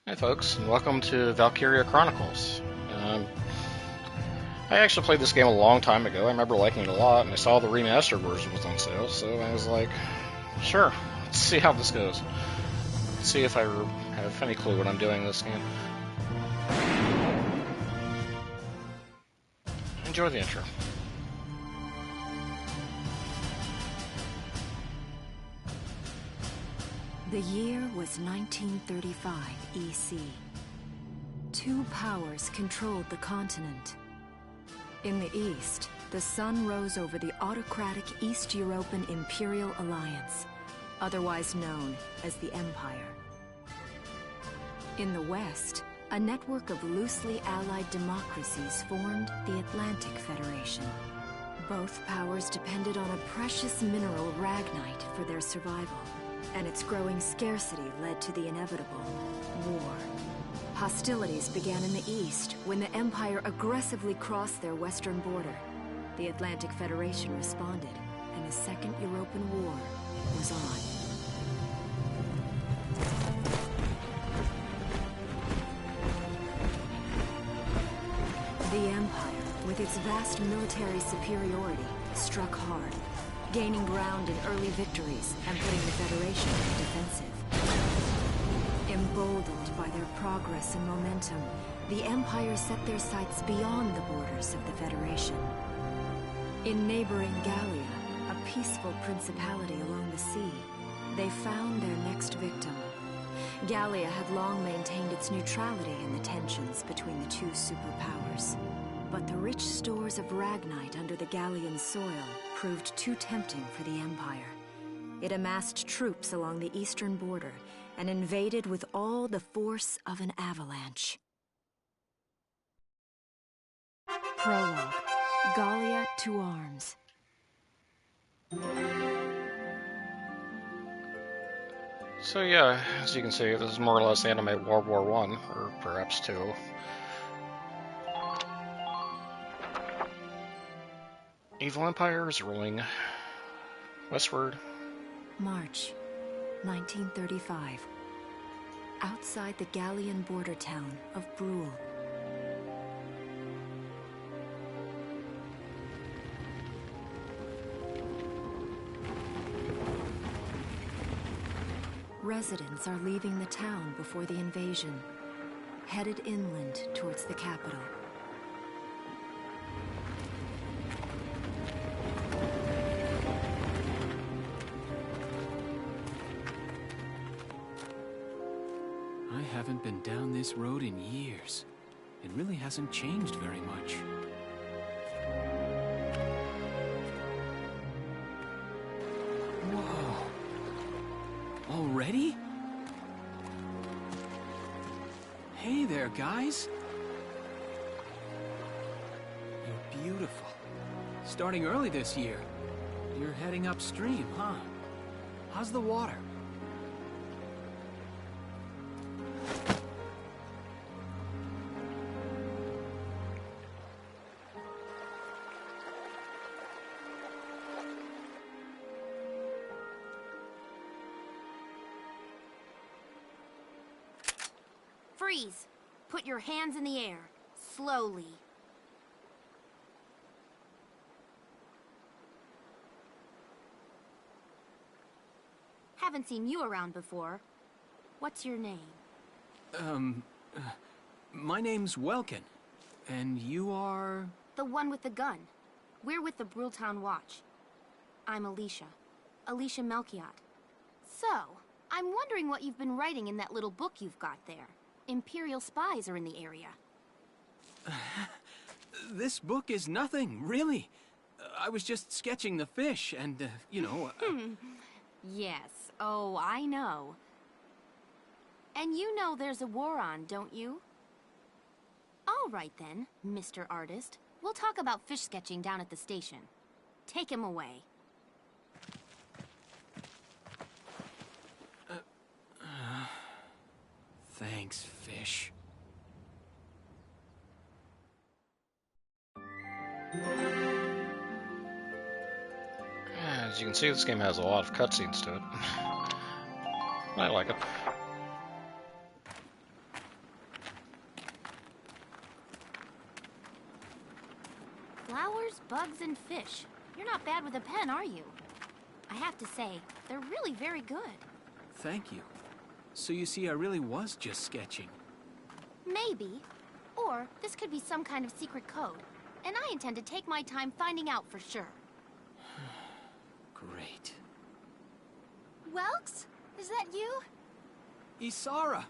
Hi folks, and welcome to Valkyria Chronicles. I actually played this game a long time ago. I remember liking it a lot, and I saw the remastered version was on sale, so I was like, sure, let's see how this goes. Let's see if I have any clue what I'm doing in this game. Enjoy the intro. The year was 1935 EC. Two powers controlled the continent. In the east, the sun rose over the autocratic East European Imperial Alliance, otherwise known as the Empire. In the west, a network of loosely allied democracies formed the Atlantic Federation. Both powers depended on a precious mineral, ragnite, for their survival. And its growing scarcity led to the inevitable war. Hostilities began in the east when the Empire aggressively crossed their western border. The Atlantic Federation responded, and the Second European War was on. The Empire, with its vast military superiority, struck hard, gaining ground in early victories and putting the Federation on the defensive. Emboldened by their progress and momentum, the Empire set their sights beyond the borders of the Federation. In neighboring Gallia, a peaceful principality along the sea, they found their next victim. Gallia had long maintained its neutrality in the tensions between the two superpowers. But the rich stores of ragnite under the Gallian soil proved too tempting for the Empire. It amassed troops along the eastern border and invaded with all the force of an avalanche. Prologue. Gallia to arms. So yeah, as you can see, this is more or less anime World War I, or perhaps II. Evil Empire is ruling westward. March 1935. Outside the Gallian border town of Brule. Residents are leaving the town before the invasion, headed inland towards the capital. I haven't been down this road in years. It really hasn't changed very much. Whoa. Already? Hey there, guys. You're beautiful. Starting early this year. You're heading upstream, huh? How's the water? Freeze! Put your hands in the air. Slowly. Haven't seen you around before. What's your name? My name's Welkin. And you are... The one with the gun. We're with the Bruletown Watch. I'm Alicia. Alicia Melchiot. So, I'm wondering what you've been writing in that little book you've got there. Imperial spies are in the area. This book is nothing, really. I was just sketching the fish, and, you know... Yes. Oh, I know. And you know there's a war on, don't you? All right then, Mr. Artist. We'll talk about fish sketching down at the station. Take him away. Thanks, fish. As you can see, this game has a lot of cutscenes to it. I like it. Flowers, bugs, and fish. You're not bad with a pen, are you? I have to say, they're really very good. Thank you. So you see, I really was just sketching. Maybe. Or this could be some kind of secret code. And I intend to take my time finding out for sure. Great. Welks? Is that you? Isara!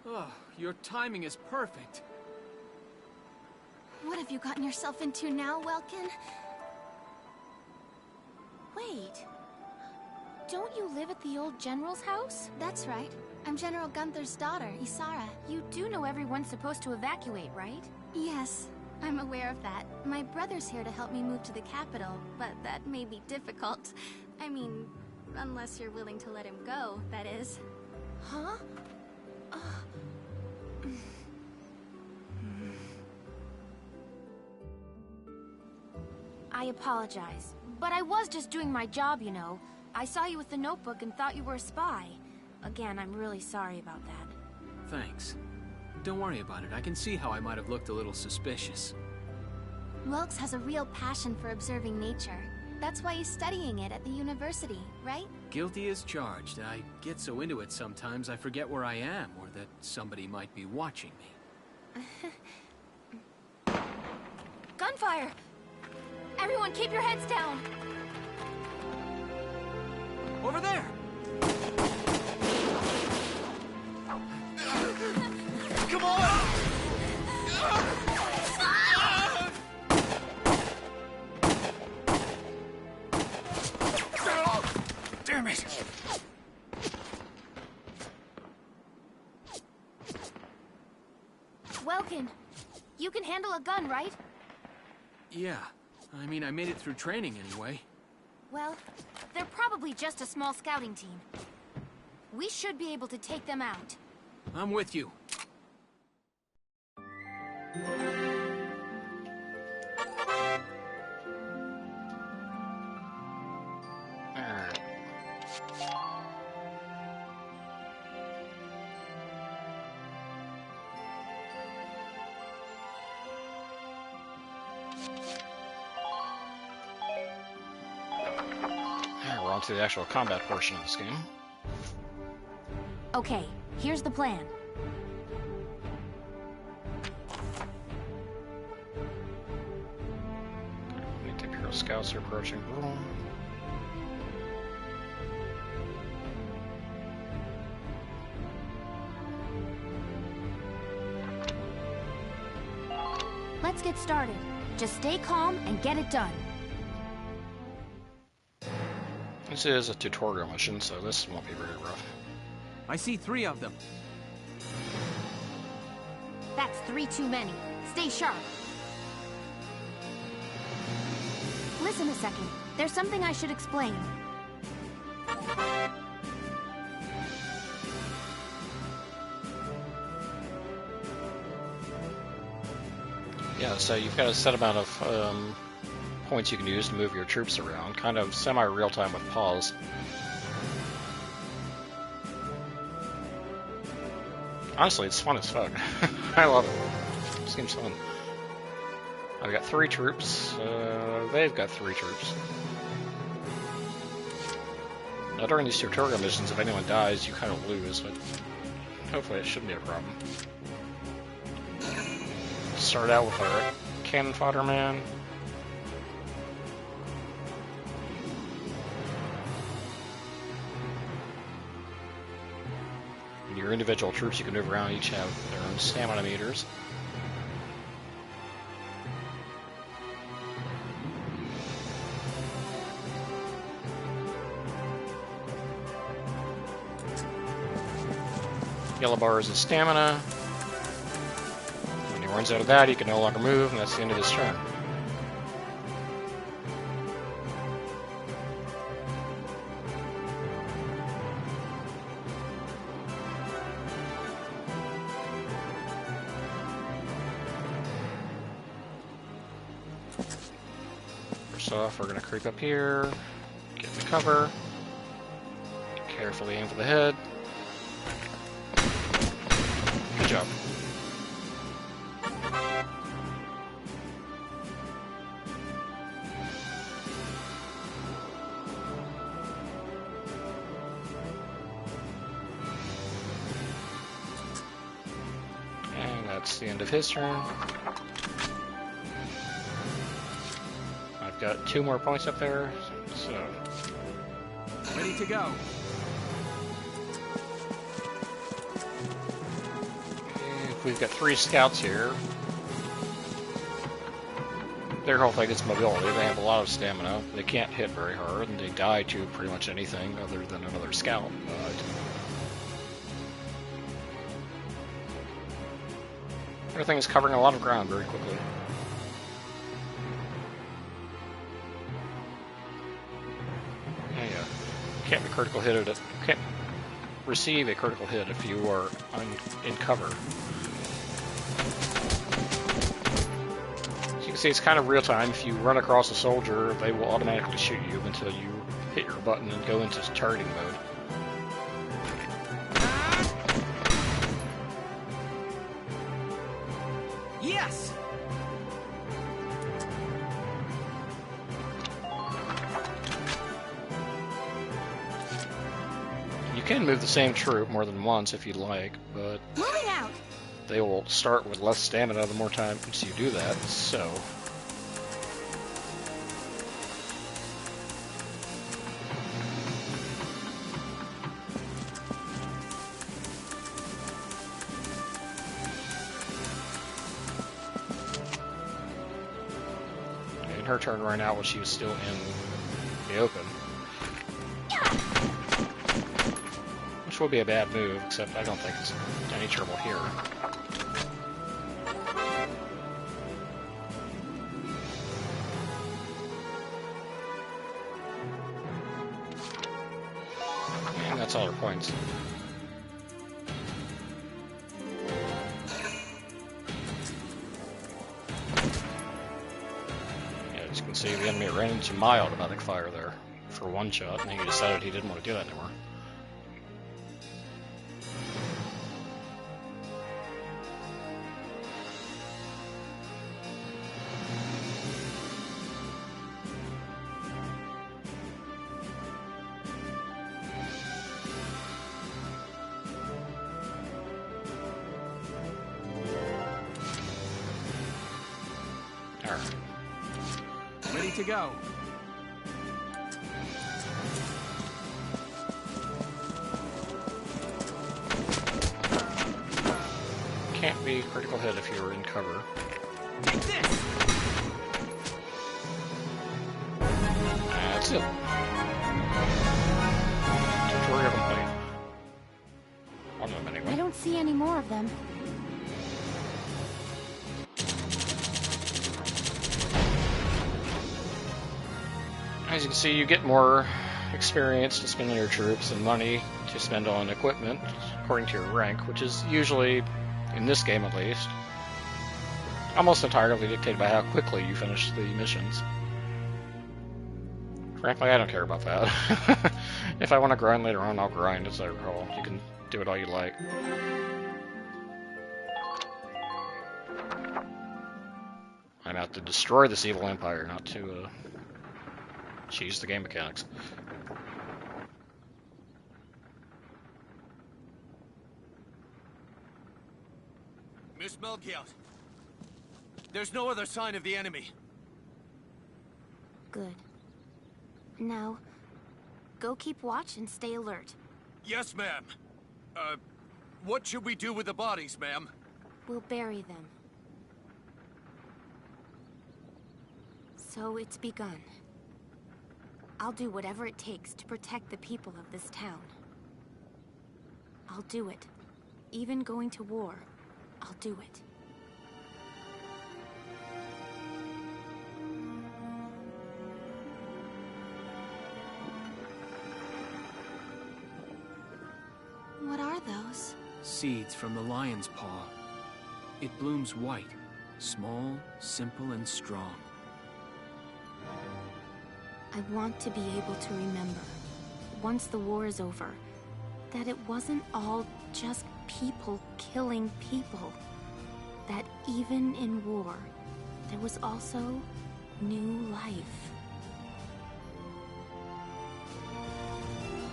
Oh, your timing is perfect. What have you gotten yourself into now, Welkin? Wait. Don't you live at the old General's house? That's right. I'm General Gunther's daughter, Isara. You do know everyone's supposed to evacuate, right? Yes, I'm aware of that. My brother's here to help me move to the capital, but that may be difficult. I mean, unless you're willing to let him go, that is. Huh? I apologize, but I was just doing my job, you know. I saw you with the notebook and thought you were a spy. Again, I'm really sorry about that. Thanks. Don't worry about it. I can see how I might have looked a little suspicious. Welks has a real passion for observing nature. That's why he's studying it at the university, right? Guilty as charged. I get so into it sometimes I forget where I am, or that somebody might be watching me. Gunfire! Everyone keep your heads down! Over there! Come on! Damn it! Welkin, you can handle a gun, right? Yeah. I mean, I made it through training anyway. Well, they're probably just a small scouting team. We should be able to take them out. I'm with you. Alright. Alright, we're on to the actual combat portion of this game. Okay, here's the plan. The Imperial scouts are approaching Rome. Let's get started. Just stay calm and get it done. This is a tutorial mission, so this won't be very rough. I see 3 of them. That's 3 too many. Stay sharp. Listen a second. There's something I should explain. Yeah, so you've got a set amount of points you can use to move your troops around, kind of semi-real time with pause. Honestly, it's fun as fuck. I love it. Seems fun. I've got 3 troops. They've got 3 troops. Now, during these tutorial missions, if anyone dies, you kind of lose, but hopefully it shouldn't be a problem. Start out with our cannon fodder man. And your individual troops you can move around each have their own stamina meters. Yellow bar is his stamina. When he runs out of that, he can no longer move, and that's the end of his turn. First off, we're going to creep up here, get in the cover, carefully aim for the head. Good job. That's the end of his turn. I've got 2 more points up there, so... Ready to go. We've got 3 scouts here. Their whole thing is mobility. They have a lot of stamina. They can't hit very hard, and they die to pretty much anything other than another scout. But everything is covering a lot of ground very quickly. Yeah, can't be critical hit at it. Can't receive a critical hit if you are in cover. As you can see, it's kind of real time. If you run across a soldier, they will automatically shoot you until you hit your button and go into targeting mode. Yes! You can move the same troop more than once if you'd like, but Moving out. they will start with less stamina the more times you do that, so... And her turn ran out while she was still in the open. Which would be a bad move, except I don't think it's any trouble here. And that's all her points. Yeah, as you can see, the enemy ran into my automatic fire there for one shot, and he decided he didn't want to do that anymore. Ready to go. Can't be critical hit if you're in cover. Take this! That's it. Tutorial complete. One of them anyway. I don't see any more of them. As you can see, you get more experience to spend on your troops and money to spend on equipment according to your rank, which is usually, in this game at least, almost entirely dictated by how quickly you finish the missions. Frankly, I don't care about that. If I want to grind later on, I'll grind, as I recall. You can do it all you like. I'm out to destroy this evil empire, not to cheese the game mechanics. Miss Melchiot, there's no other sign of the enemy. Good. Now, go keep watch and stay alert. Yes, ma'am. What should we do with the bodies, ma'am? We'll bury them. So it's begun. I'll do whatever it takes to protect the people of this town. I'll do it. Even going to war, I'll do it. What are those? Seeds from the lion's paw. It blooms white, small, simple, and strong. I want to be able to remember, once the war is over, that it wasn't all just people killing people. That even in war, there was also new life.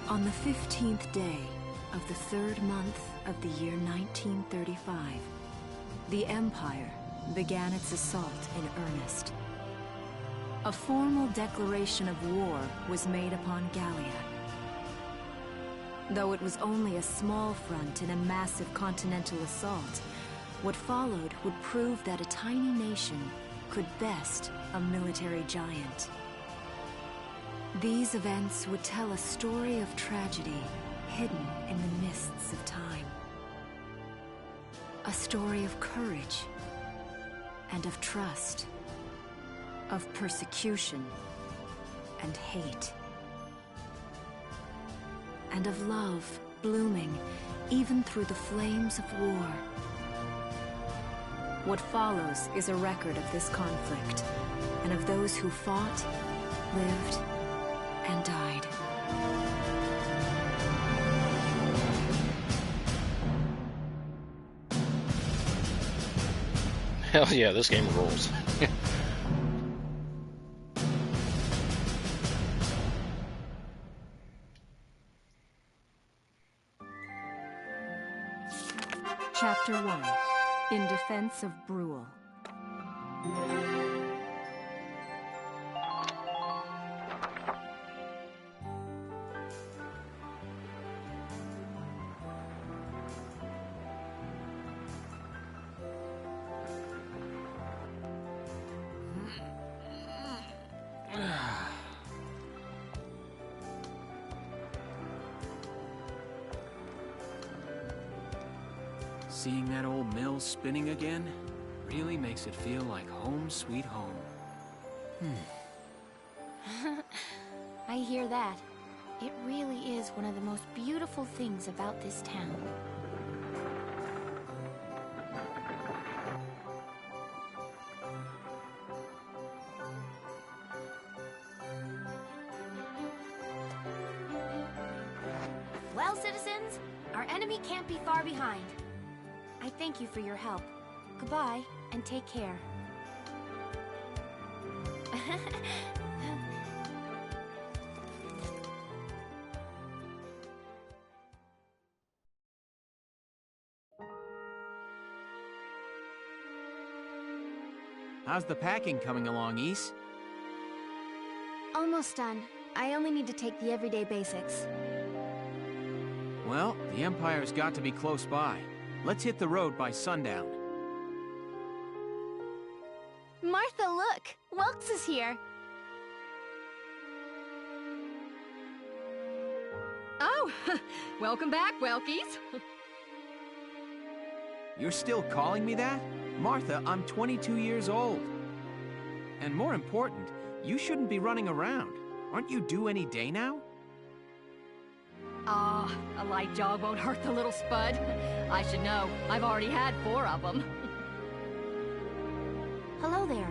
On the 15th day of the 3rd month of the year 1935, the Empire began its assault in earnest. A formal declaration of war was made upon Gallia. Though it was only a small front in a massive continental assault, what followed would prove that a tiny nation could best a military giant. These events would tell a story of tragedy hidden in the mists of time. A story of courage and of trust, of persecution and hate, and of love blooming even through the flames of war. What follows is a record of this conflict, and of those who fought, lived, and died. Hell yeah, this game rules. Chapter 1. In Defense of Brule. Seeing that old mill spinning again really makes it feel like home sweet home. I hear that. It really is one of the most beautiful things about this town. Well, citizens, our enemy can't be far behind. I thank you for your help. Goodbye, and take care. How's the packing coming along, Ys? Almost done. I only need to take the everyday basics. Well, the Empire's got to be close by. Let's hit the road by sundown. Martha, look! Welks is here! Oh, welcome back, Welkies. You're still calling me that? Martha, I'm 22 years old. And more important, you shouldn't be running around. Aren't you due any day now? A light jog won't hurt the little spud. I should know. I've already had 4 of them. Hello there.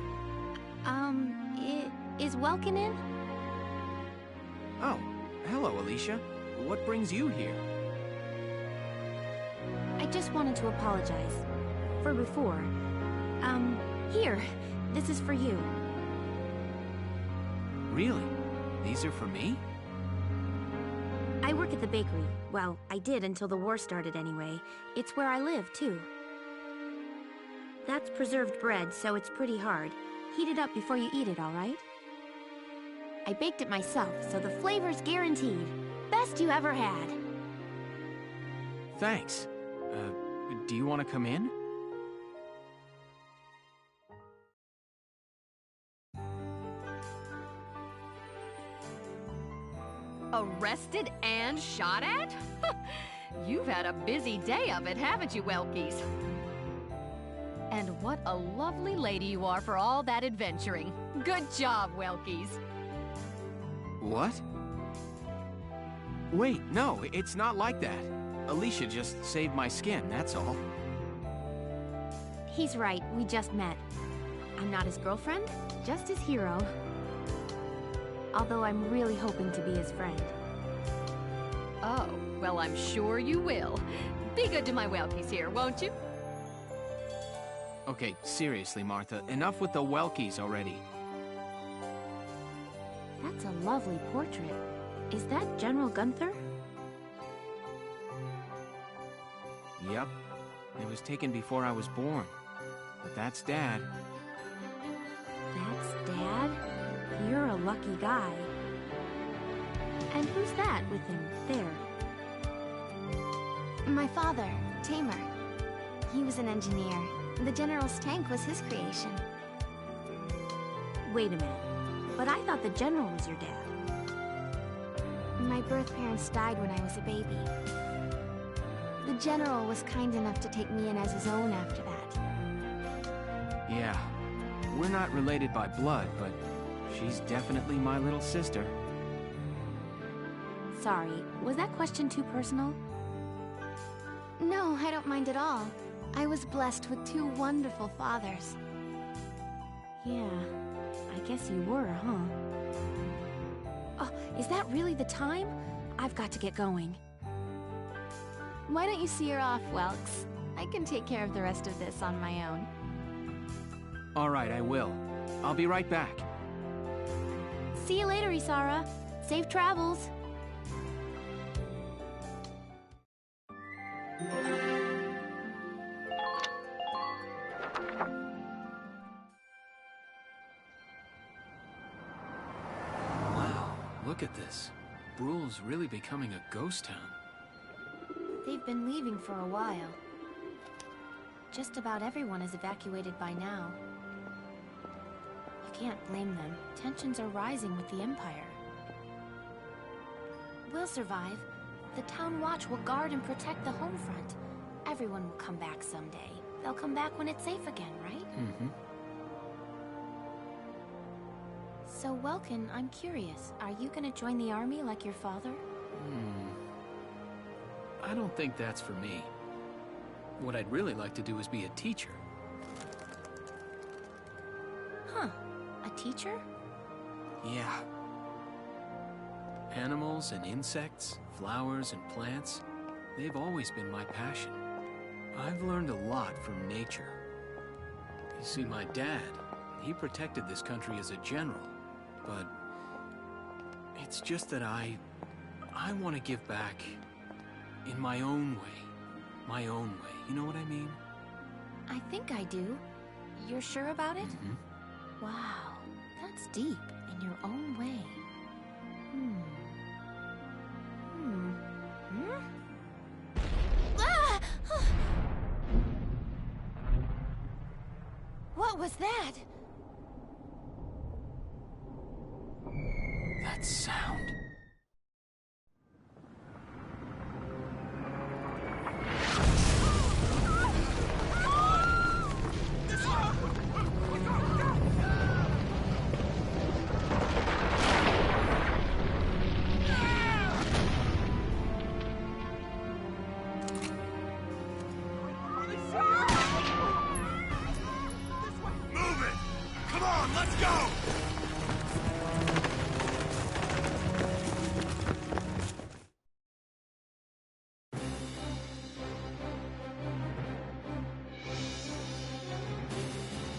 Is Welkin in? Oh, hello, Alicia. What brings you here? I just wanted to apologize. For before. Here. This is for you. Really? These are for me? I work at the bakery. Well, I did until the war started anyway. It's where I live, too. That's preserved bread, so it's pretty hard. Heat it up before you eat it, all right? I baked it myself, so the flavor's guaranteed. Best you ever had. Thanks. Do you want to come in? Arrested and shot at? You've had a busy day of it, haven't you, Welkies? And what a lovely lady you are for all that adventuring. Good job, Welkies. What? Wait, no, it's not like that. Alicia just saved my skin, that's all. He's right, we just met. I'm not his girlfriend, just his hero. Although I'm really hoping to be his friend. Oh, well, I'm sure you will. Be good to my Welkies here, won't you? Okay, seriously, Martha, enough with the Welkies already. That's a lovely portrait. Is that General Gunther? Yep. It was taken before I was born. but that's Dad. That's Dad? You're a lucky guy. And who's that with him there? My father, Tamer. He was an engineer. The General's tank was his creation. Wait a minute. But I thought the General was your dad. My birth parents died when I was a baby. The General was kind enough to take me in as his own after that. Yeah, we're not related by blood, but she's definitely my little sister. Sorry, was that question too personal? No, I don't mind at all. I was blessed with two wonderful fathers. Yeah, I guess you were, huh? Oh, is that really the time? I've got to get going. Why don't you see her off, Welks? I can take care of the rest of this on my own. All right, I will. I'll be right back. See you later, Isara. Safe travels. Wow, look at this. Bruhl's really becoming a ghost town. They've been leaving for a while. Just about everyone is evacuated by now. You can't blame them. Tensions are rising with the Empire. We'll survive. The Town Watch will guard and protect the home front. Everyone will come back someday. They'll come back when it's safe again, right? Mm-hmm. So, Welkin, I'm curious. Are you gonna join the army like your father? I don't think that's for me. What I'd really like to do is be a teacher. Huh. A teacher? Yeah. Animals and insects, flowers and plants, they've always been my passion. I've learned a lot from nature. You see, my dad, he protected this country as a general, but it's just that I want to give back in my own way. My own way. You know what I mean? I think I do. You're sure about it? Mm-hmm. Wow, that's deep. In your own way. Ah! What was that? That sound.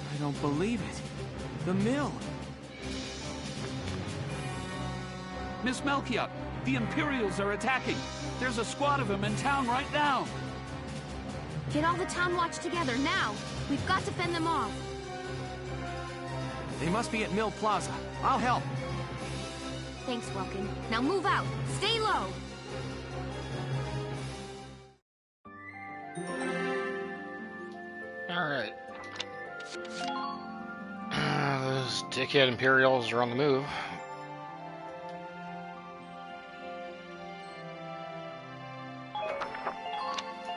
I don't believe it. The mill. Miss Melchior, the Imperials are attacking. There's a squad of them in town right now. Get all the Town Watch together, now! We've got to fend them off. They must be at Mill Plaza. I'll help. Thanks, Welkin. Now move out! Stay low! Alright. Those dickhead Imperials are on the move.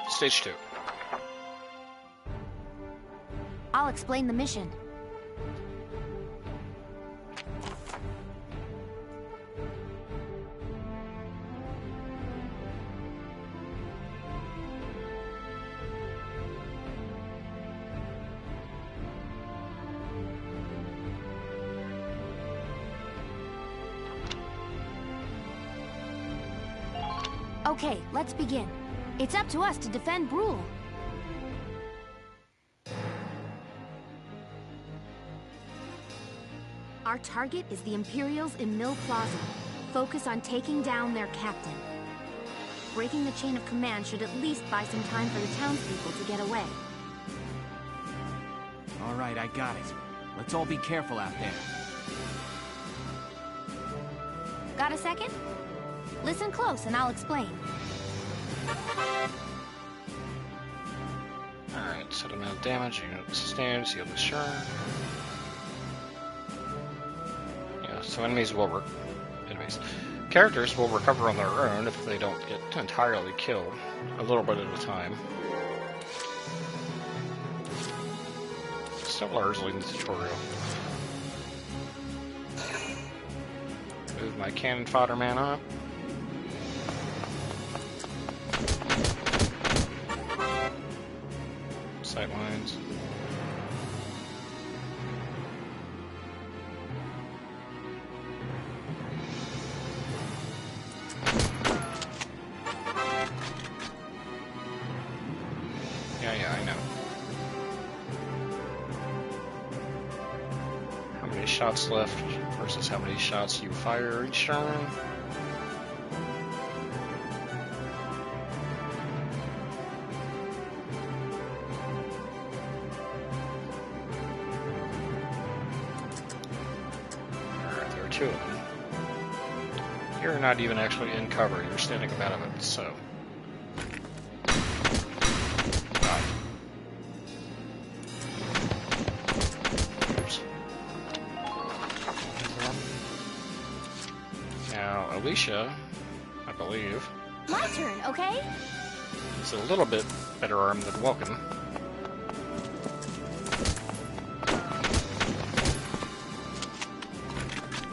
Stage 2. I'll explain the mission. Okay, let's begin. It's up to us to defend Bruhl. Our target is the Imperials in Mill Plaza. Focus on taking down their captain. Breaking the chain of command should at least buy some time for the townspeople to get away. All right, I got it. Let's all be careful out there. Got a second? Listen close and I'll explain. Alright, set amount of damage, unit sustained, seal the sure. Yeah, so characters will recover on their own if they don't get entirely killed, a little bit at a time. Still largely in the tutorial. Move my cannon fodder man up. Sight lines. Yeah, I know. How many shots left versus how many shots you fire each turn? Two of them. You're not even actually in cover, you're standing out of it, so. Die. Oops. Now, Alicia, I believe, My turn, okay? is a little bit better armed than Welcome.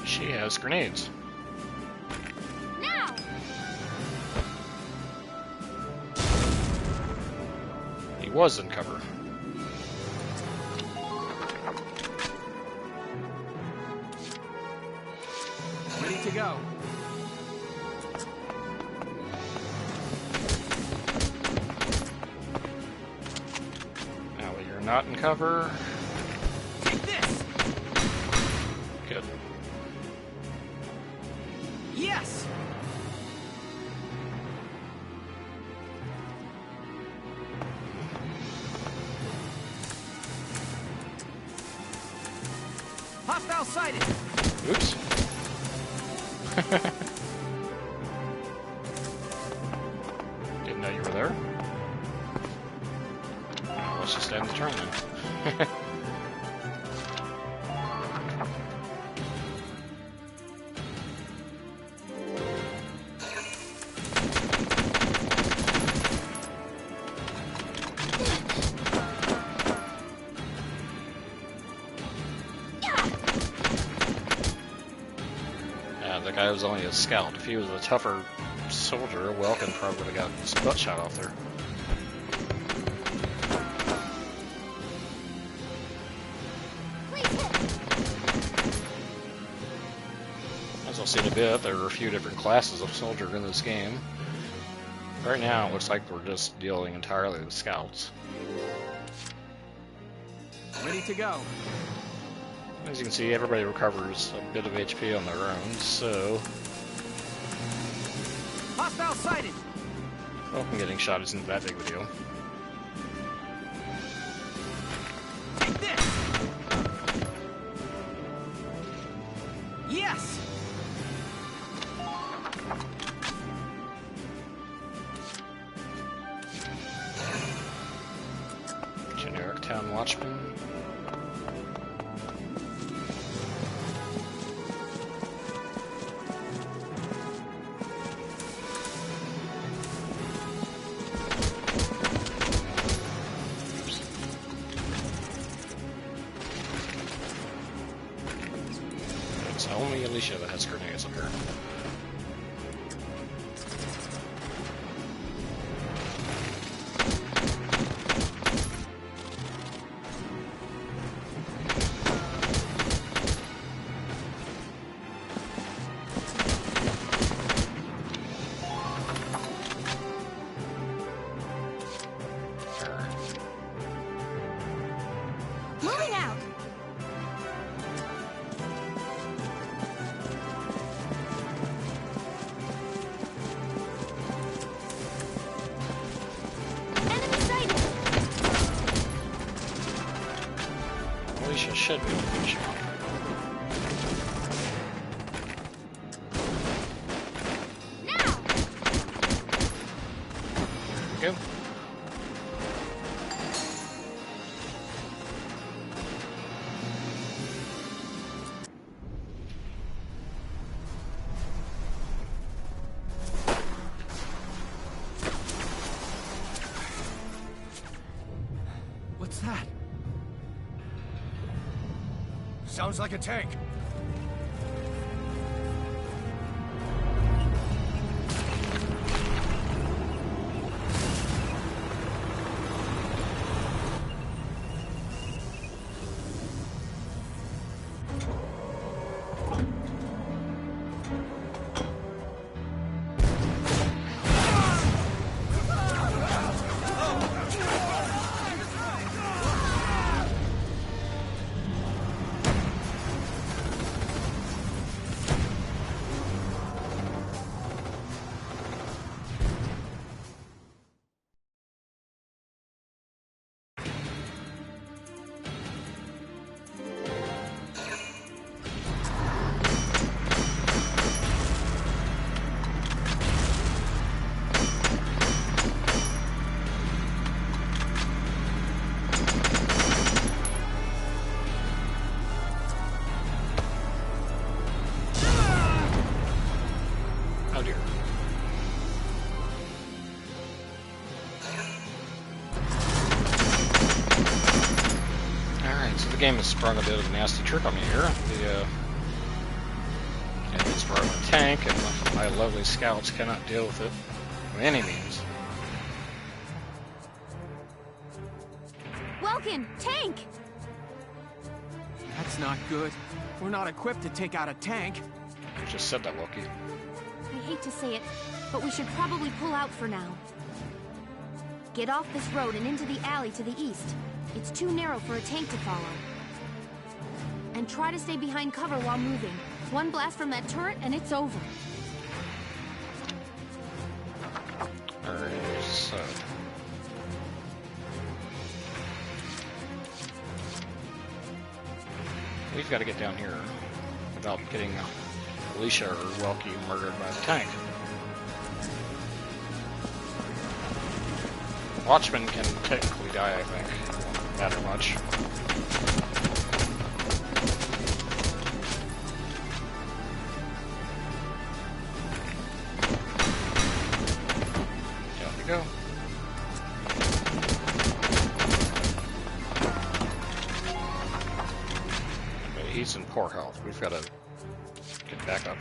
She has grenades. Now! He was in cover. Ready to go. Now that you're not in cover, Take this! good. Yes! Hostile sighted! Oops. Didn't know you were there. Well, let's just end the turn then. The guy was only a scout. If he was a tougher soldier, Welkin probably would have got his butt shot off there. As I'll see in a bit, there are a few different classes of soldier in this game. Right now, it looks like we're just dealing entirely with scouts. Ready to go. As you can see, everybody recovers a bit of HP on their own, so Hostile sighted! Welcome getting shot isn't that big of a deal. Take this! Yes! Generic town watchman. It's only Alicia that has grenades up here. Moving out! should be able to finish him off. There we go. What's that? Sounds like a tank. The game has sprung a bit of a nasty trick on me here. It's brought a tank, and my lovely scouts cannot deal with it by any means. Welkin, tank! That's not good. We're not equipped to take out a tank. You just said that, Loki. I hate to say it, but we should probably pull out for now. Get off this road and into the alley to the east. It's too narrow for a tank to follow. And try to stay behind cover while moving. One blast from that turret and it's over. Alright, so... we've got to get down here without getting Alicia or Welky murdered by the tank. Watchmen can technically die, I think. Won't matter much. Down we go. But he's in poor health. We've got to get back up.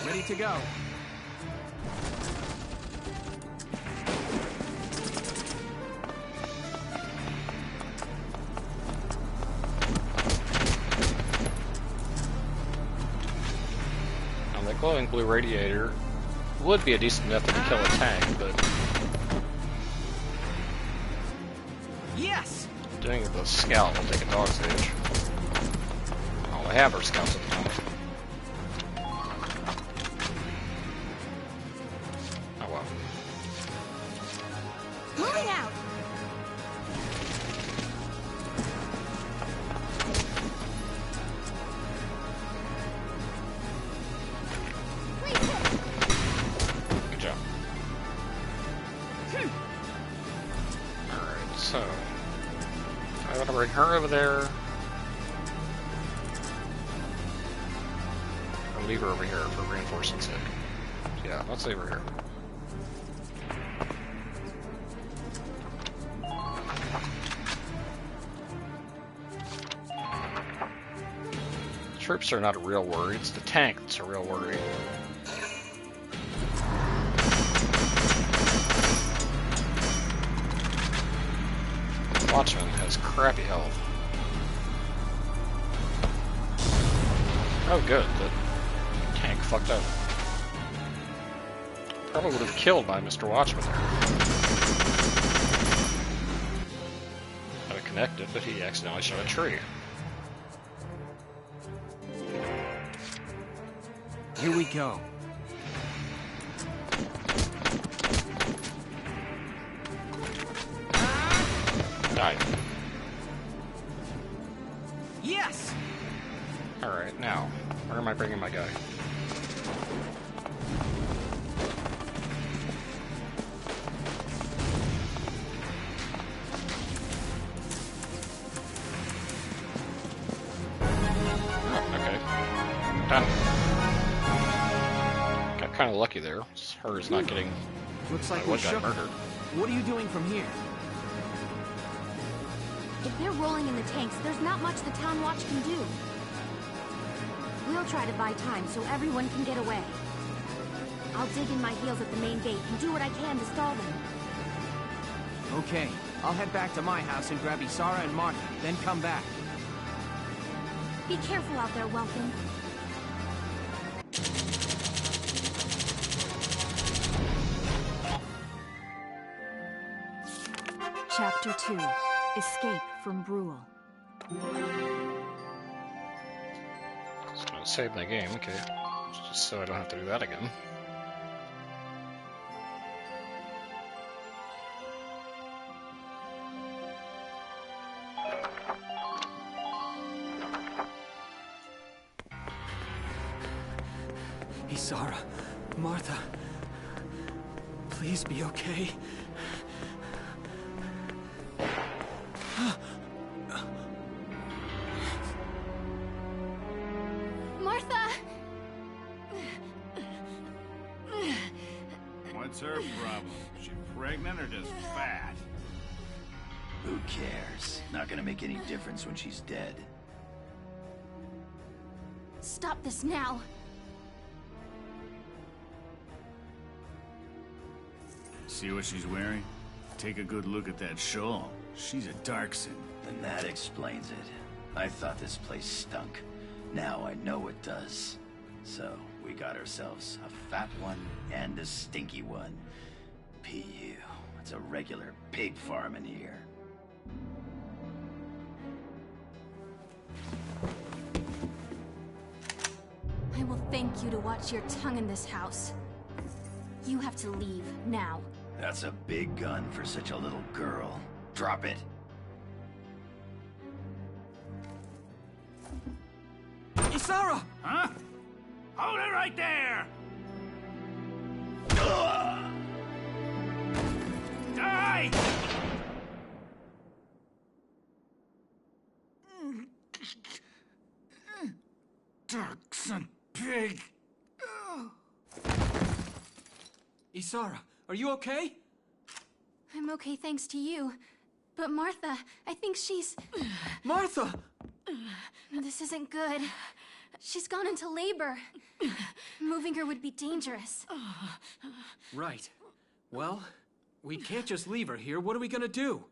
Ready to go. Glowing blue radiator would be a decent method to kill a tank, but yes, doing it with a scout will take a dog's age. All I have are scouts at the moment. Oh well. Moving out! So, I want to bring her over there. Or leave her over here for reinforcing sake. Yeah, let's leave her here. Troops are not a real worry, it's the tank that's a real worry. Watchman has crappy health. Oh good, the tank fucked up. Probably would have killed my Mr. Watchman there. Had it connected, but he accidentally shot a tree. Here we go. Died. Now, where am I bringing my guy? Oh, okay. Done. Got kind of lucky there. Hers not getting. Looks like one we're guy shook. murdered. What are you doing from here? If they're rolling in the tanks, there's not much the Town Watch can do. We'll try to buy time so everyone can get away. I'll dig in my heels at the main gate and do what I can to stall them. Okay, I'll head back to my house and grab Isara and Martha, then come back. Be careful out there, Welkin. Chapter 2. Escape from Brule. Just gonna save my game, okay. Just so I don't have to do that again. Isara, Martha, please be okay. Martha! What's her problem? She pregnant or just fat? Who cares? Not gonna make any difference when she's dead. Stop this now! See what she's wearing? Take a good look at that shawl. She's a Darkson. Then that explains it. I thought this place stunk. Now I know it does. So, we got ourselves a fat one and a stinky one. PU. It's a regular pig farm in here. I will thank you to watch your tongue in this house. You have to leave, now. That's a big gun for such a little girl. Drop it. Isara! Huh? Hold it right there! Die! Darkson pig! Isara, are you okay? I'm okay thanks to you. But Martha, I think she's... Martha! This isn't good. She's gone into labor. Moving her would be dangerous. Right. Well, we can't just leave her here. What are we gonna do?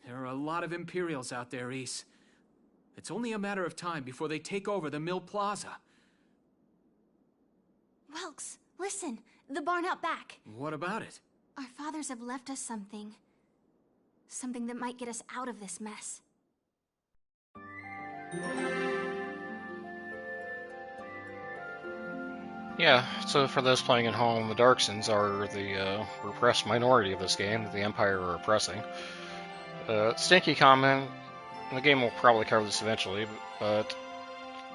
There are a lot of Imperials out there, Ys. It's only a matter of time before they take over the Mill Plaza. Welks, listen. The barn out back. What about it? Our fathers have left us something. Something that might get us out of this mess. Yeah, so for those playing at home, the Darksons are the repressed minority of this game that the Empire are oppressing. Stinky comment, the game will probably cover this eventually, but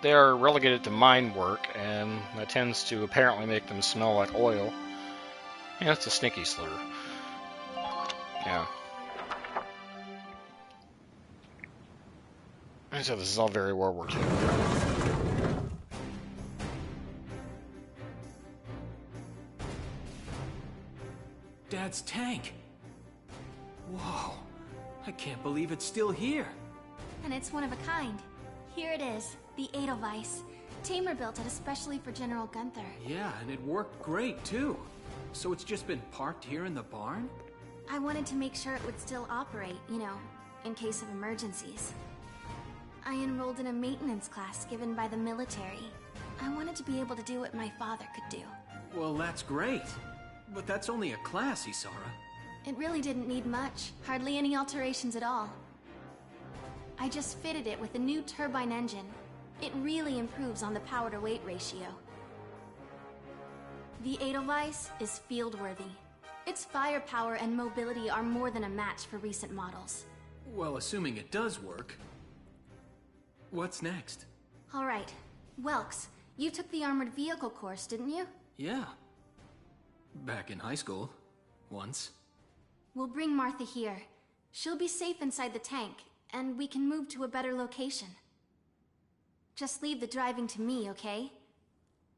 they are relegated to mine work, and that tends to apparently make them smell like oil. Yeah, it's a stinky slur. Yeah. And so this is all very World War II. Dad's tank. Whoa. I can't believe it's still here. And it's one of a kind. Here it is, the Edelweiss. Tamer built it especially for General Gunther. Yeah, and it worked great, too. So it's just been parked here in the barn? I wanted to make sure it would still operate, you know, in case of emergencies. I enrolled in a maintenance class given by the military. I wanted to be able to do what my father could do. Well, that's great. But that's only a class, Isara. It really didn't need much. Hardly any alterations at all. I just fitted it with a new turbine engine. It really improves on the power-to-weight ratio. The Edelweiss is field-worthy. Its firepower and mobility are more than a match for recent models. Well, assuming it does work. What's next? All right. Welks, you took the armored vehicle course, didn't you? Yeah. Back in high school. Once. We'll bring Martha here. She'll be safe inside the tank, and we can move to a better location. Just leave the driving to me, okay?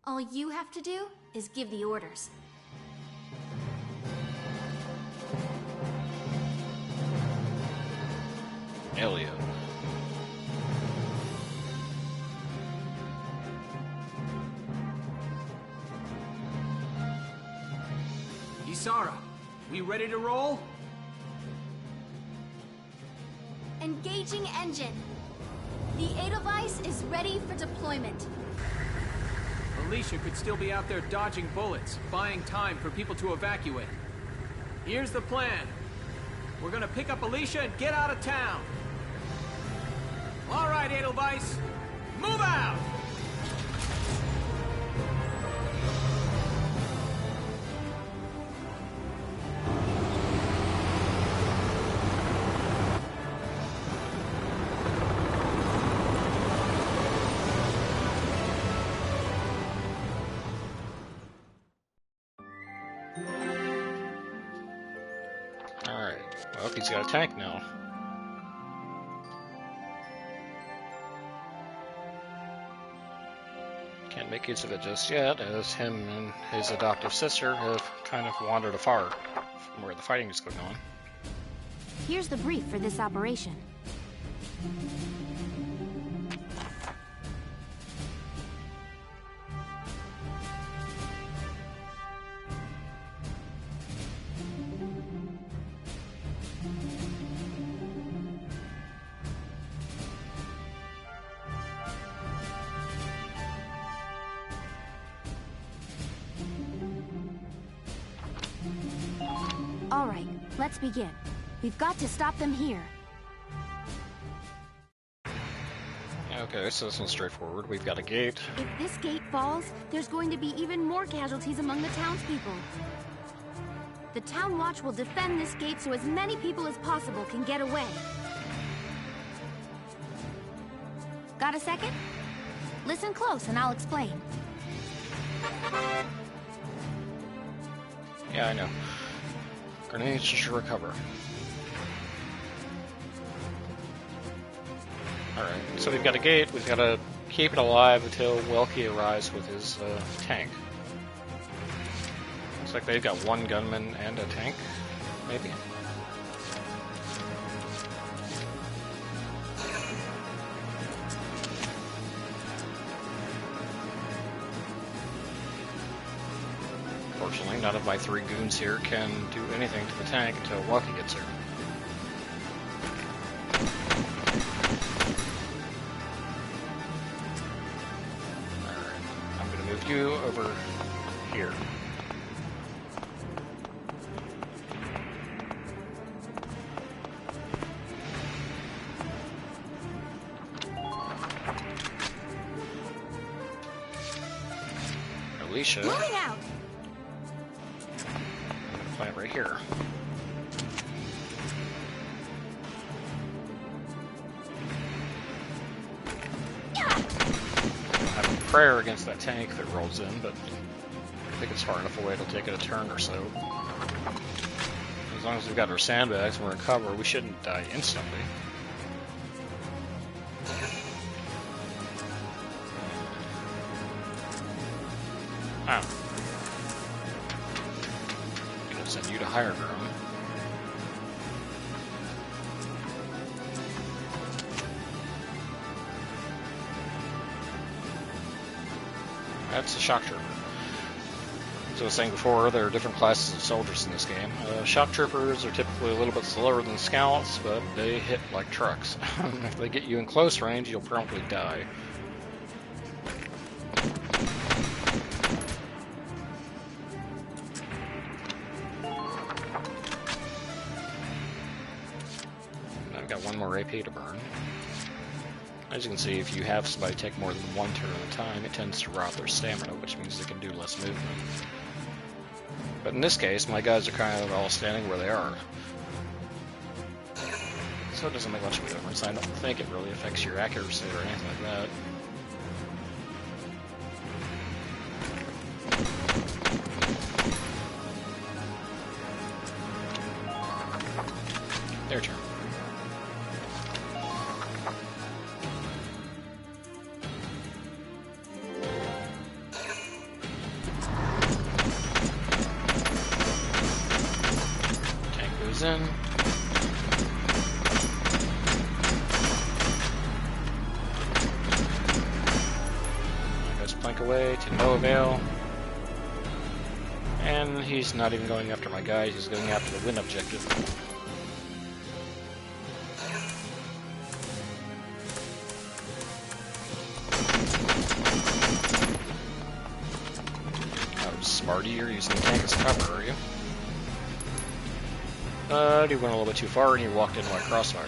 All you have to do is give the orders. Hell yeah. Isara, we ready to roll? Engaging engine. The Edelweiss is ready for deployment. Alicia could still be out there dodging bullets, buying time for people to evacuate. Here's the plan. We're gonna pick up Alicia and get out of town. All right, Edelweiss, move out! Alright, well, he's got a tank now. Can't make use of it just yet, as him and his adoptive sister have kind of wandered afar from where the fighting is going on. Here's the brief for this operation. All right, let's begin. We've got to stop them here. Okay, so this one's straightforward. We've got a gate. If this gate falls, there's going to be even more casualties among the townspeople. The Town Watch will defend this gate so as many people as possible can get away. Got a second? Listen close and I'll explain. Yeah, I know. Grenades should recover. Alright, so we've got a gate. We've got to keep it alive until Welky arrives with his tank. Looks like they've got one gunman and a tank, maybe. Fortunately, none of my three goons here can do anything to the tank until Welky gets here. Alright, I'm going to move you over here. Alicia. Moving out! Plant right here. I have a prayer against that tank that rolls in, but I think it's far enough away it'll take it a turn or so. As long as we've got our sandbags and we're in cover, we shouldn't die instantly. Ah. Send you to higher ground. That's a shock trooper. As I was saying before, there are different classes of soldiers in this game. Shock troopers are typically a little bit slower than scouts, but they hit like trucks. If they get you in close range, you'll promptly die. One more AP to burn. As you can see, if you have somebody take more than one turn at a time, it tends to rot their stamina, which means they can do less movement. But in this case, my guys are kind of all standing where they are. So it doesn't make much of a difference. I don't think it really affects your accuracy or anything like that. moves in. Goes plank away to no avail. And he's not even going after my guys, he's going after the win objective. Oh, smarty, you're using the tank as cover, are you? You went a little bit too far and you walked into my crossfire.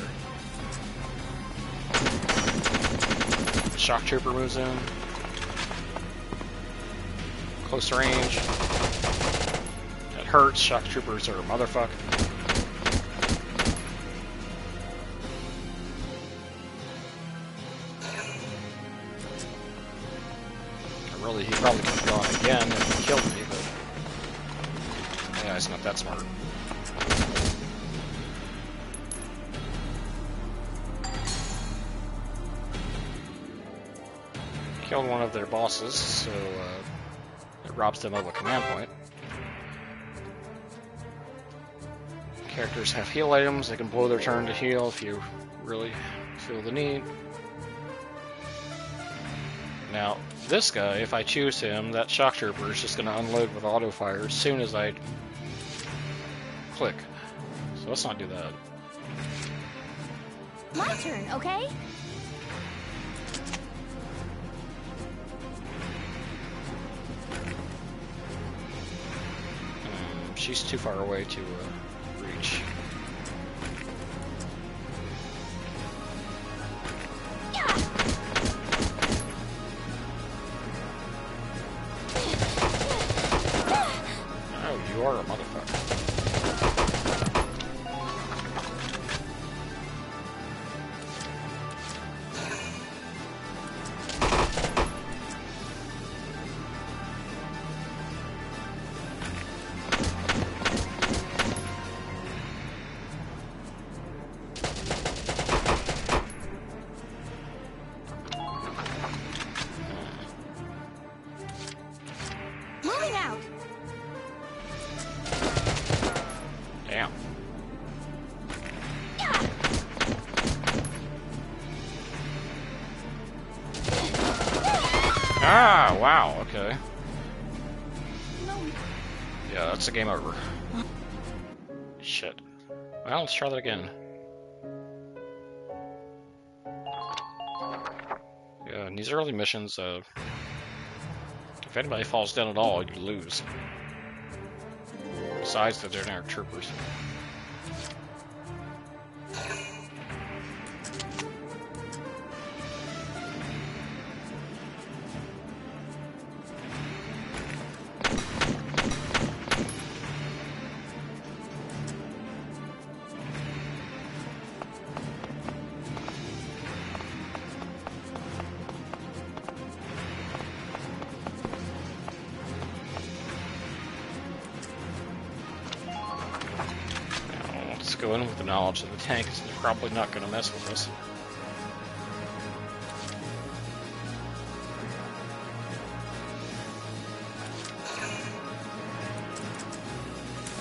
Shock Trooper moves in. Close range. That hurts. Shock Troopers are a motherfucker. Really, he probably could have gone again and killed me, but yeah, he's not that smart. Killed one of their bosses, so it robs them of a command point. Characters have heal items, they can blow their turn to heal if you really feel the need. Now, this guy, if I choose him, that shock trooper is just going to unload with auto fire as soon as I click. So let's not do that. My turn, okay? She's too far away to reach. Oh, you are a motherfucker. Ah, wow, okay. Yeah, that's a game over. Shit. Well, let's try that again. Yeah, in these early missions, if anybody falls down at all, you lose. Besides the generic troopers. Go in with the knowledge that the tank is probably not going to mess with us.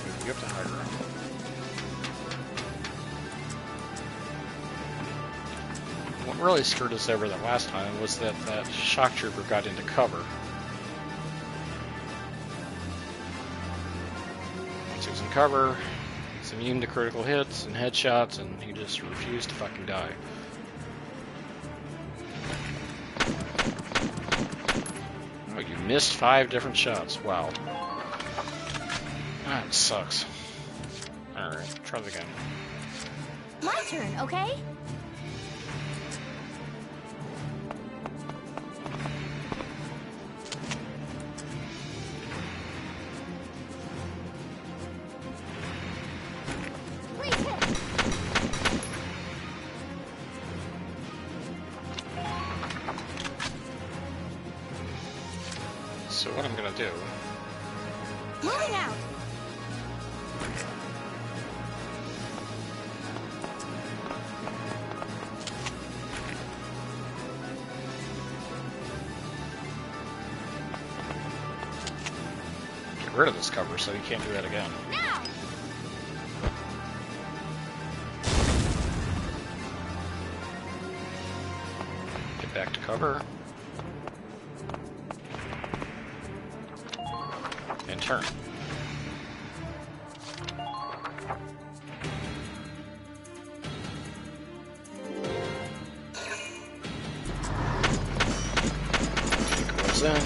Move you up to high ground. What really screwed us over that last time was that that shock trooper got into cover. Once he was in cover, he's immune to critical hits and headshots, and he just refused to fucking die. Oh, you missed 5 different shots. Wow. That sucks. Alright, try that again. My turn, okay? So what I'm gonna do... Moving out! Get rid of this cover so you can't do that again. Now! Cover. And turn. Take those in.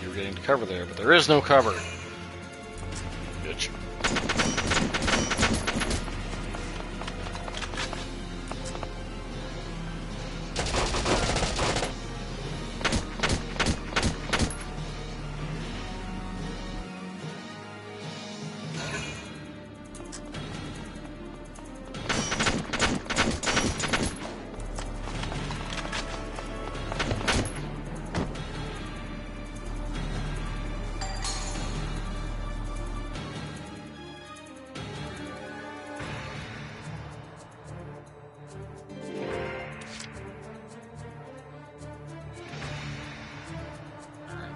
You were getting to cover there, but there is no cover. Bitch.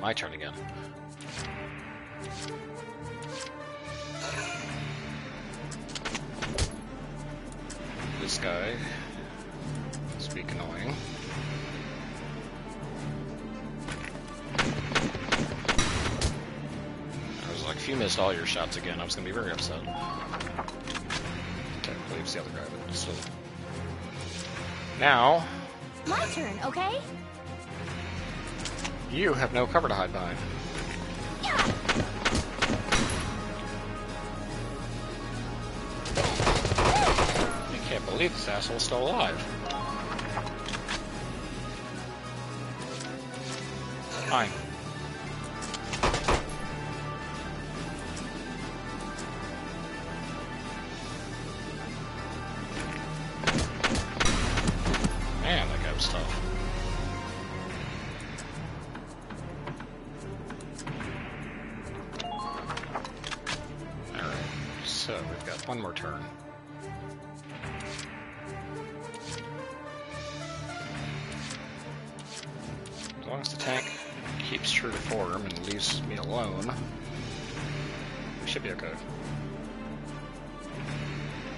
My turn again. This guy is being annoying. I was like, if you missed all your shots again, I was going to be very upset. Okay, I believe it's the other guy, but still. Now... My turn, okay? You have no cover to hide behind. I can't believe this asshole's still alive. Fine. Man, that guy was tough. So, we've got one more turn. As long as the tank keeps true to form and leaves me alone, we should be okay.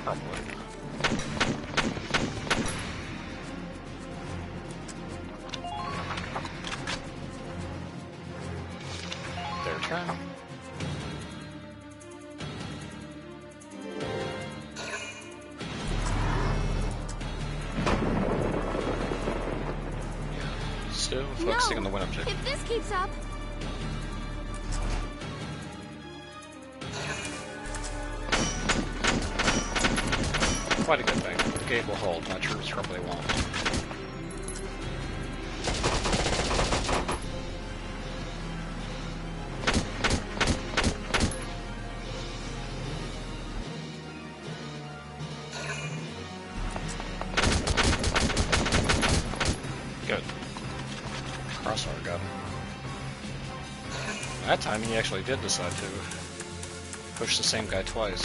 Probably. Their turn. Still focusing on the win objective. If this keeps up... Quite a good thing. The gate will hold. My troops probably won't. Good. Crossfire got him. That time he actually did decide to push the same guy twice.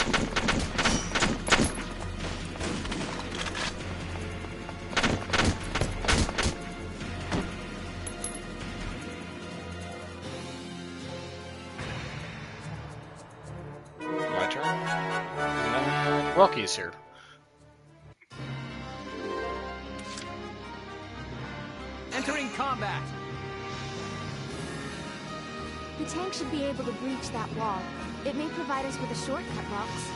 My turn. And Welky's here. Entering combat. The tank should be able to breach that wall. It may provide us with a shortcut, Welks.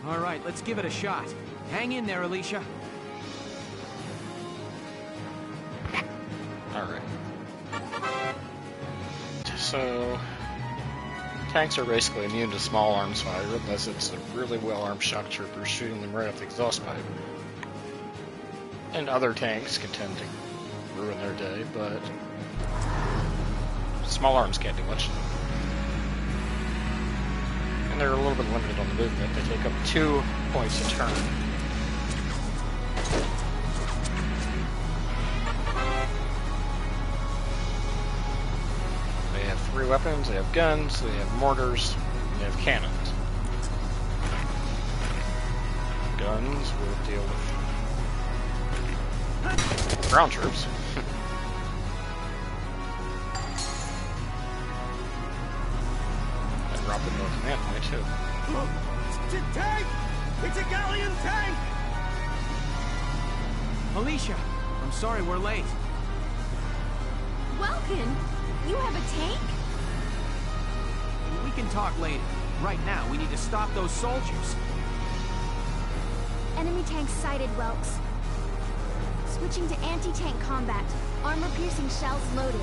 All right, let's give it a shot. Hang in there, Alicia. Alright. So, tanks are basically immune to small arms fire unless it's a really well-armed shock trooper shooting them right off the exhaust pipe. And other tanks can tend to ruin their day, but Small arms can't do much. And they're a little bit limited on the movement. They take up 2 points a turn. They have 3 weapons. They have guns. They have mortars. And they have cannons. Guns will deal with ground troops. And drop them to a command point too. It's a tank! It's a galleon tank! Alicia, I'm sorry we're late. Welkin, you have a tank? We can talk later. Right now, we need to stop those soldiers. Enemy tank sighted, Welks. Switching to anti-tank combat. Armor-piercing shells loaded.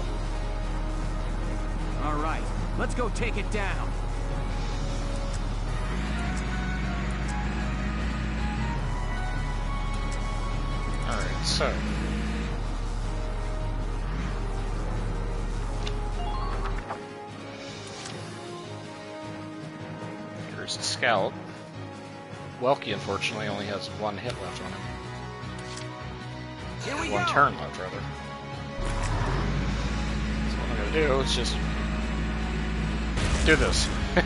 All right, let's go take it down. Alright, so... here's the scout. Welky, unfortunately, only has 1 hit left on him. Here we 1 go. turn left, rather. So what I'm gonna do is just... do this. You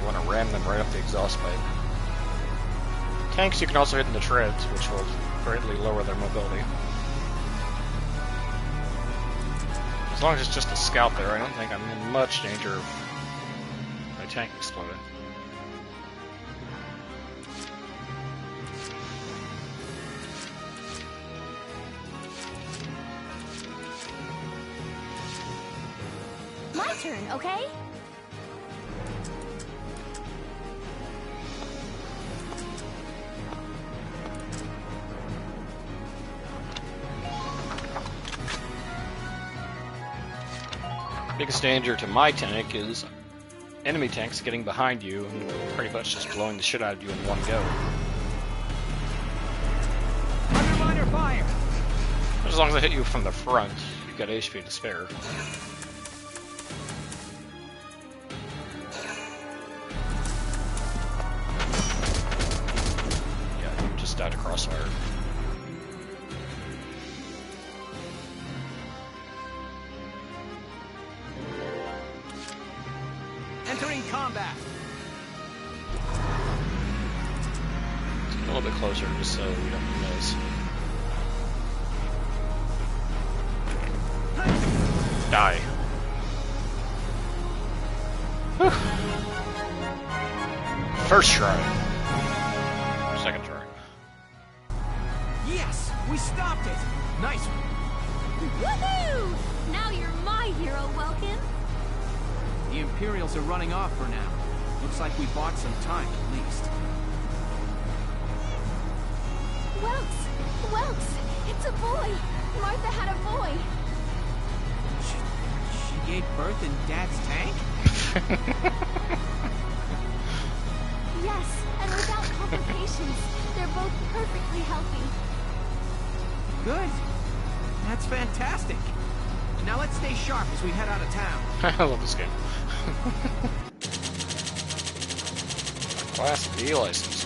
want to ram them right up the exhaust pipe. Tanks you can also hit in the treads, which will greatly lower their mobility. As long as it's just a scout there, I don't think I'm in much danger of my tank exploding. My turn, okay? Biggest danger to my tank is enemy tanks getting behind you and pretty much just blowing the shit out of you in one go. Under miner fire! As long as I hit you from the front, you've got HP to spare. Yeah, you just died to crossfire. Entering combat. Let's get a little bit closer just so we don't miss. Die. Whew. First try. Second try. Yes, we stopped it. Nice one. Woohoo! Now you're my hero, Welkin. The Imperials are running off for now. Looks like we bought some time, at least. Welks, it's a boy. Martha had a boy. She gave birth in Dad's tank? Yes, and without complications. They're both perfectly healthy. Good. That's fantastic. Now let's stay sharp as we head out of town. I love this game. Class B license.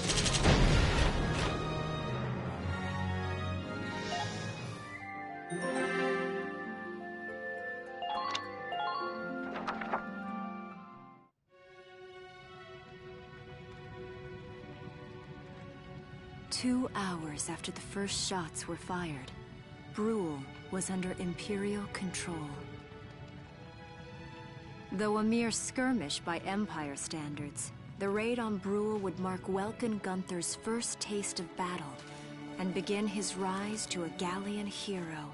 Two hours after the first shots were fired, Brule was under Imperial control. Though a mere skirmish by Empire standards, the raid on Brule would mark Welkin Gunther's first taste of battle and begin his rise to a Gallian hero.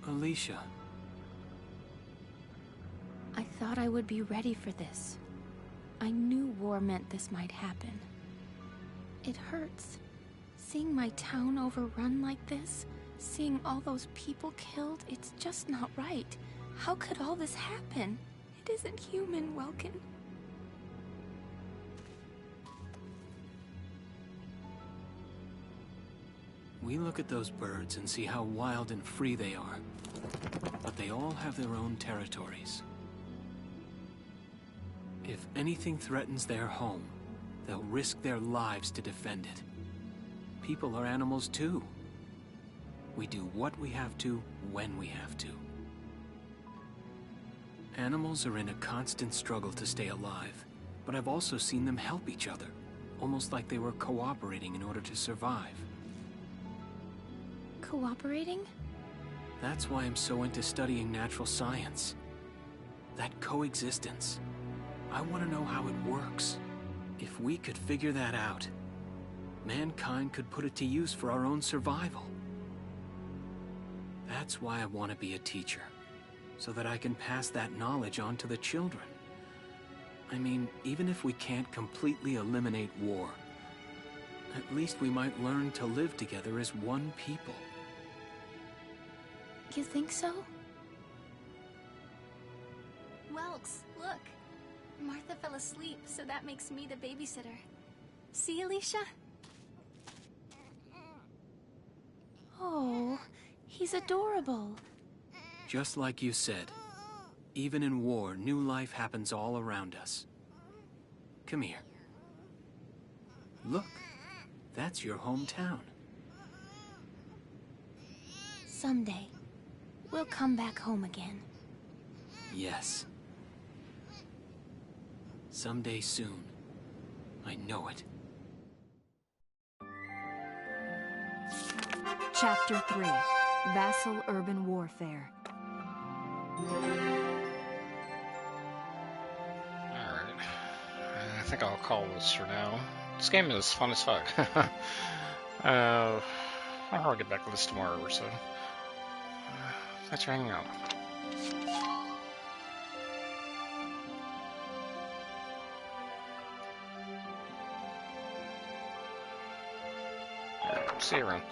Alicia. I thought I would be ready for this. I knew war meant this might happen. It hurts. Seeing my town overrun like this, seeing all those people killed, it's just not right. How could all this happen? It isn't human, Welkin. We look at those birds and see how wild and free they are. But they all have their own territories. If anything threatens their home, they'll risk their lives to defend it. People are animals too. We do what we have to, when we have to. Animals are in a constant struggle to stay alive, but I've also seen them help each other, almost like they were cooperating in order to survive. Cooperating? That's why I'm so into studying natural science. That coexistence. I want to know how it works. If we could figure that out, mankind could put it to use for our own survival. That's why I want to be a teacher, so that I can pass that knowledge on to the children. I mean, even if we can't completely eliminate war, at least we might learn to live together as one people. You think so? Welks, look. Martha fell asleep, so that makes me the babysitter. See, Alicia? Oh, he's adorable. Just like you said, even in war, new life happens all around us. Come here. Look, that's your hometown. Someday, we'll come back home again. Yes. Someday soon. I know it. Chapter 3. Vassal Urban Warfare. Alright. I think I'll call this for now. This game is fun as fuck. I'll probably get back to this tomorrow or so. Thanks for hanging out. Alright, see you around.